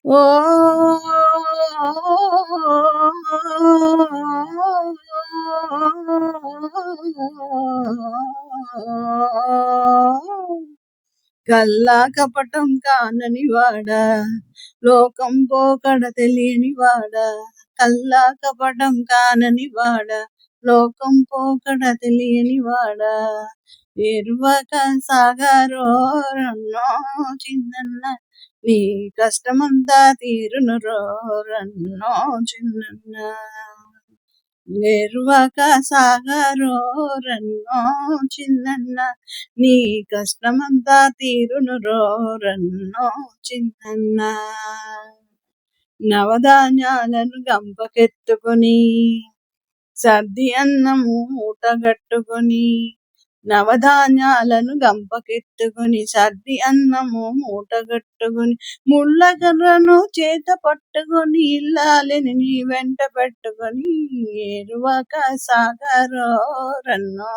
ఓ కల్లా కపటం కానని వాడా, లోకం పోకడ తెలియని వాడా, కల్లా కపటం కానని వాడా, లోకం పోకడ తెలియని వాడా, ఎరువక సాగరో రన్నో చిన్నన్న, నీ కష్టమంతా తీరును రో రన్నో చిన్నన్న. ఎరువక సాగరో రన్నో చిన్నన్న, నీ కష్టమంతా తీరును రో రన్నో చిన్నన్న. నవధాన్యాలను గంపకెత్తుకొని, సర్ది అన్నము మూటగట్టుకొని, నవధాన్యాలను గంపకెత్తుకొని, సర్ది అన్నము మూటగట్టుకొని, ముళ్ళకర్రను చేత పట్టుకొని, ఇల్లాలిని నీ వెంట పెట్టుకొని, ఎరువక సాగరో రన్నో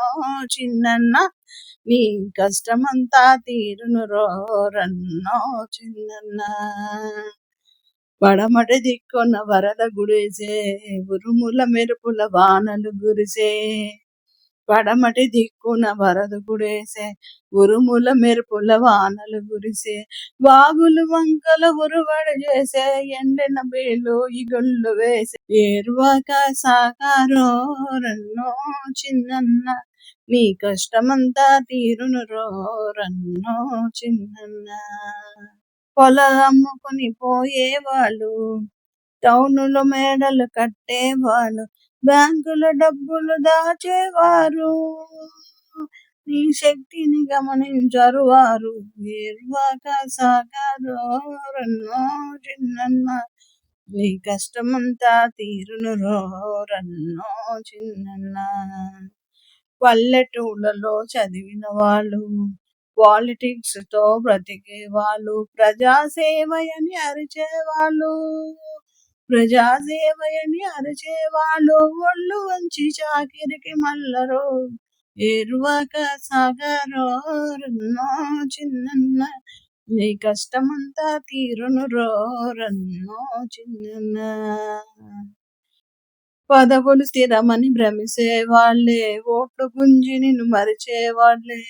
చిన్నన్న, నీ కష్టమంతా తీరును రో రన్నో చిన్నన్న. పడమట దిక్కున వరద గుడిసే, ఉరుముల మెరుపుల వానలు గురిసే, పడమటి దిక్కున వరద గుడేసే, ఉరుముల మెరుపుల వానలు గురిసే, వాగులు వంకల ఉరువడి చేసే, ఎండిన బీలు ఇగుళ్ళు వేసే, ఎరువక సాగరో రన్నో చిన్నన్న, నీ కష్టమంతా తీరును రో రన్నో చిన్నన్న. పొలాలు అమ్ముకొని పోయేవాళ్ళు, టౌనులో మేడలు కట్టేవాళ్ళు, బ్యాంకులో డబ్బులు దాచేవారు, నీ శక్తిని గమనించరు వారు, ఎరువక సాగరో రన్నో చిన్నన్న, నీ కష్టమంతా తీరును రో రన్నో చిన్నన్న. పల్లెటూళ్ళలో చదివిన వాళ్ళు, పాలిటిక్స్ తో బ్రతికే వాళ్ళు, ప్రజాసేవయని అరిచేవాళ్ళు, ప్రజాసేవయని అరిచేవాళ్ళు, ఒళ్ళు వంచి చాకిరికి మల్లరు, ఎరువక సాగరో రన్నో చిన్నన్న, నీ కష్టమంతా తీరును రో రన్నో చిన్నన్న. పదవులు స్థిరమని భ్రమిసేవాళ్లే, ఓట్లు గుంజి నిన్ను మరిచేవాళ్లే,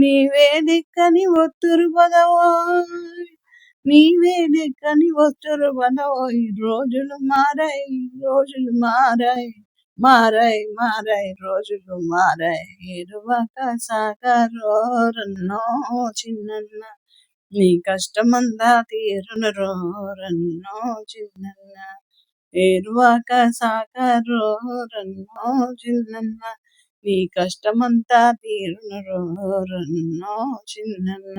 నీవే దిక్కని ఒత్తురు పదవోయ్, నీవే దిక్కని ఒత్తురు పదవోయ్, రోజులు మారాయి, రోజులు మారాయి, మారాయి మారాయి, రోజులు మారాయి, ఎరువక సాగరో రన్నో చిన్నన్న, నీ కష్టమంతా తీరును రో రన్నో చిన్నన్న, ఎరువక సాగరో రన్నో చిన్నన్న, నీ కష్టమంతా తీరును రో రన్నో చిన్నన్న.